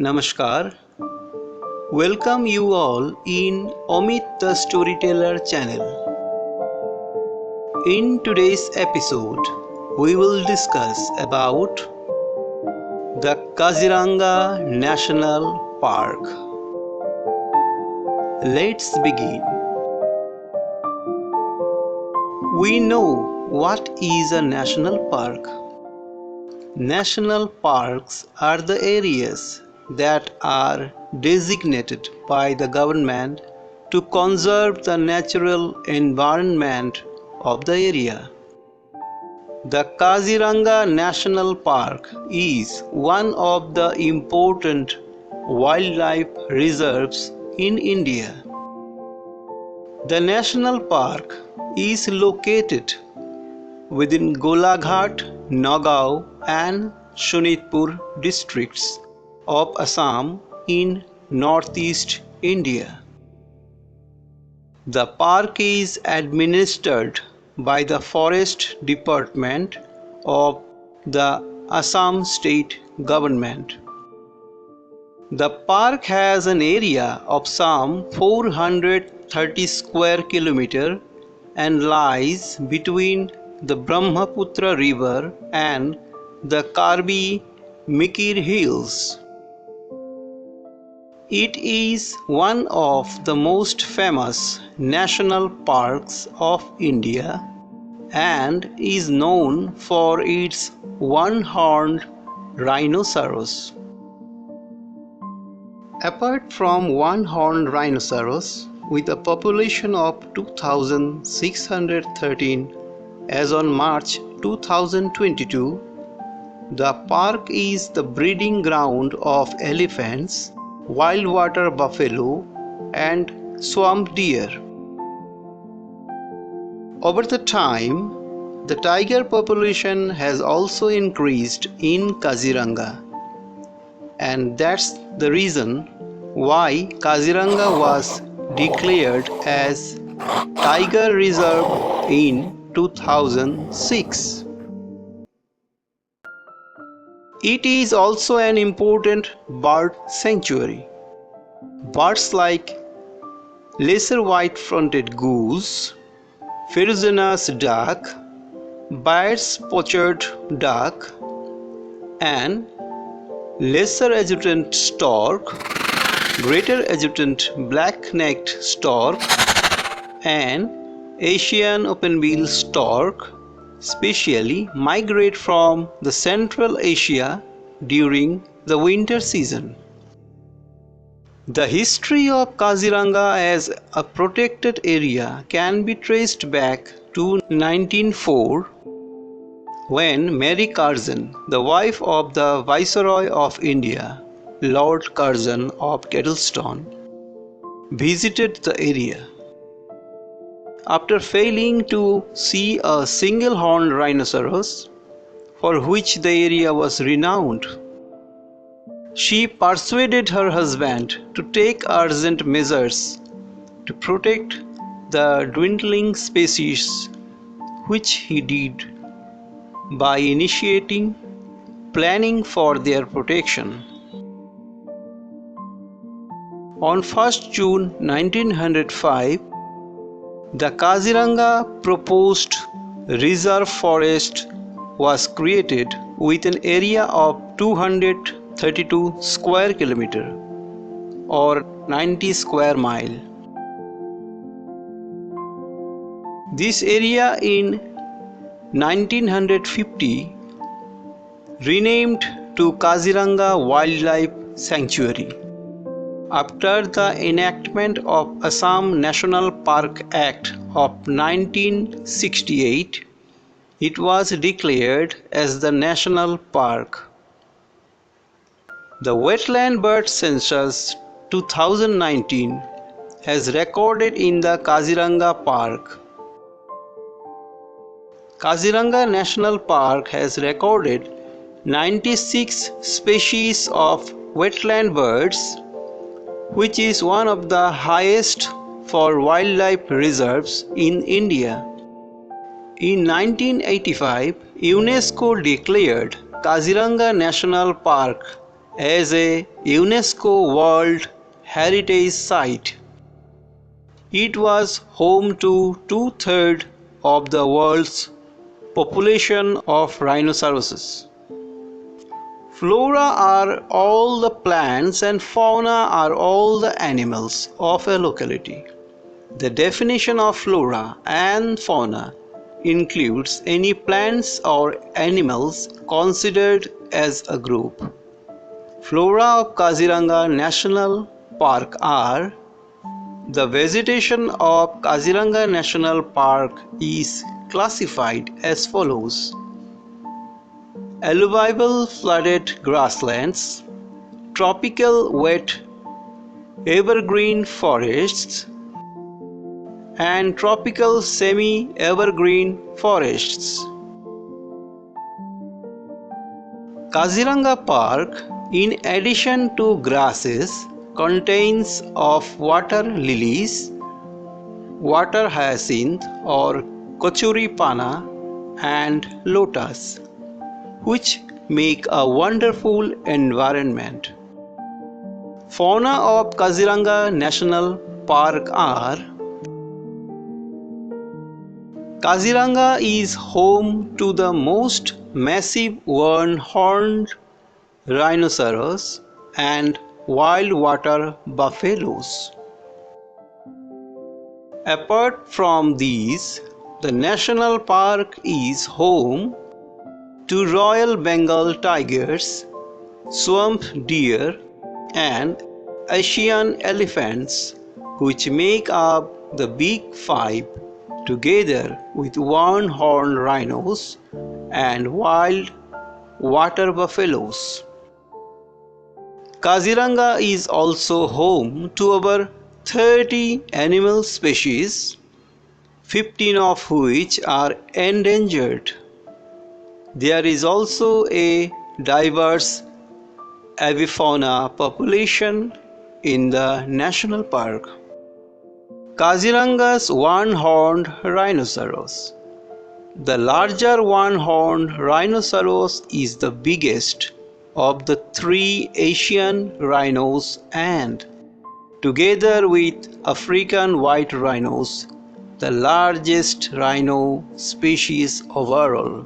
Namaskar. Welcome you all in Omit the Storyteller channel. In today's episode, we will discuss about the Kaziranga National Park. Let's begin. We know what is a national park. National parks are the areas that are designated by the government to conserve the natural environment of the area. The Kaziranga National Park is one of the important wildlife reserves in India. The national park is located within Golaghat, Nagaon and Shonitpur districts of Assam in northeast India. The park is administered by the Forest Department of the Assam state government. The park has an area of some 430 square kilometers and lies between the Brahmaputra River and the Karbi Mikir Hills. It is one of the most famous national parks of India and is known for its one-horned rhinoceros. Apart from one-horned rhinoceros, with a population of 2,613 as on March 2022, the park is the breeding ground of elephants, wild water buffalo, and swamp deer. Over the time, the tiger population has also increased in Kaziranga, and that's the reason why Kaziranga was declared as Tiger Reserve in 2006. It is also an important bird sanctuary. Birds like lesser white-fronted goose, Phrygianus duck, Baird-spotted duck, and lesser adjutant stork, greater adjutant black-necked stork, and Asian open-bill stork specially migrate from the Central Asia during the winter season. The history of Kaziranga as a protected area can be traced back to 1904 when Mary Curzon, the wife of the Viceroy of India, Lord Curzon of Kettlestone, visited the area. After failing to see a single-horned rhinoceros, for which the area was renowned, she persuaded her husband to take urgent measures to protect the dwindling species, which he did by initiating planning for their protection. On 1st June 1905, the Kaziranga proposed reserve forest was created with an area of 232 square kilometers or 90 square miles. This area in 1950 renamed to Kaziranga Wildlife Sanctuary. After the enactment of Assam National Park Act of 1968, it was declared as the national park. The Wetland Bird Census 2019 has recorded in the Kaziranga Park. Kaziranga National Park has recorded 96 species of wetland birds, which is one of the highest for wildlife reserves in India. In 1985, UNESCO declared Kaziranga National Park as a UNESCO World Heritage Site. It was home to two-thirds of the world's population of rhinoceroses. Flora are all the plants and fauna are all the animals of a locality. The definition of flora and fauna includes any plants or animals considered as a group. Flora of Kaziranga National Park are: the vegetation of Kaziranga National Park is classified as follows: alluvial flooded grasslands, tropical wet evergreen forests, and tropical semi-evergreen forests. Kaziranga Park, in addition to grasses, contains of water lilies, water hyacinth or kachuri pana, and lotus, which make a wonderful environment. Fauna of Kaziranga National Park are: Kaziranga is home to the most massive one-horned rhinoceros and wild water buffaloes. Apart from these, the national park is home to Royal Bengal tigers, swamp deer, and Asian elephants, which make up the Big Five, together with one-horned rhinos and wild water buffaloes. Kaziranga is also home to over 30 animal species, 15 of which are endangered. There is also a diverse avifauna population in the national park. Kaziranga's one-horned rhinoceros. The larger one-horned rhinoceros is the biggest of the three Asian rhinos and, together with African white rhinos, the largest rhino species overall.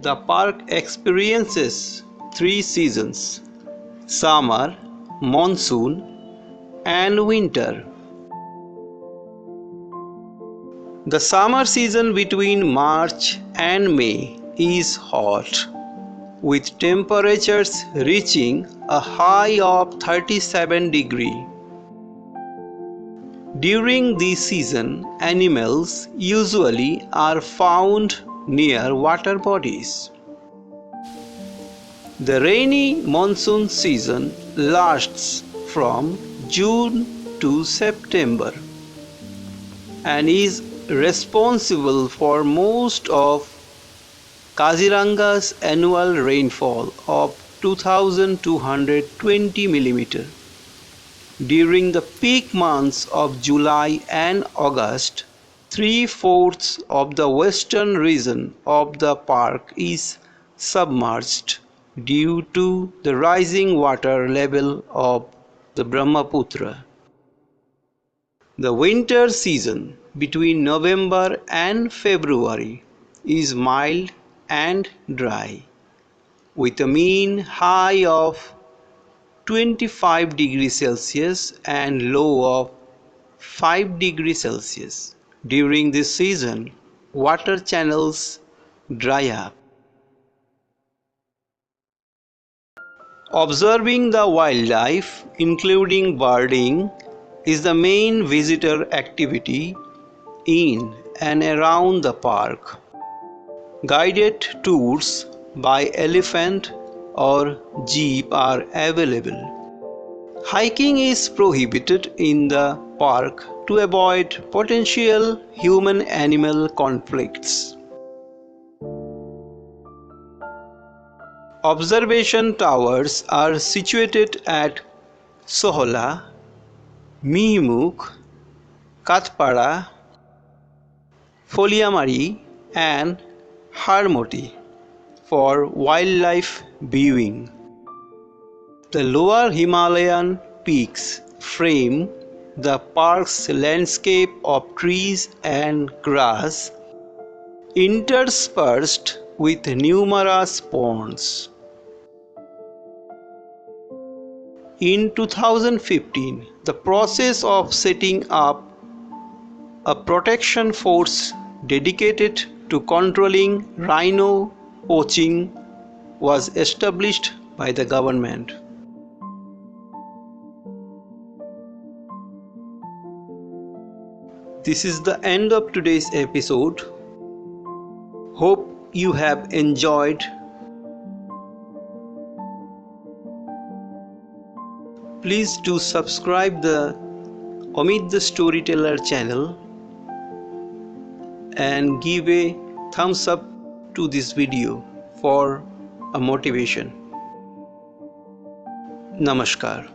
The park experiences three seasons: summer, monsoon, and winter. The summer season between March and May is hot, with temperatures reaching a high of 37 degrees. During this season, animals usually are found near water bodies. The rainy monsoon season lasts from June to September and is responsible for most of Kaziranga's annual rainfall of 2,220 mm. During the peak months of July and August, 3/4 of the western region of the park is submerged due to the rising water level of the Brahmaputra. The winter season between November and February is mild and dry, with a mean high of 25 degrees Celsius and low of 5 degrees Celsius. During this season, water channels dry up. Observing the wildlife, including birding, is the main visitor activity in and around the park. Guided tours by elephant or jeep are available. Hiking is prohibited in the park to avoid potential human-animal conflicts. Observation towers are situated at Sohola, Mihimuk, Katpara, Foliamari and Harmoti. for wildlife viewing. The lower Himalayan peaks frame the park's landscape of trees and grass, interspersed with numerous ponds. In 2015, the process of setting up a protection force dedicated to controlling rhino poaching was established by the government. This is the end of today's episode. Hope you have enjoyed. Please do subscribe the Amit the Storyteller channel and give a thumbs up to this video for a motivation. Namaskar.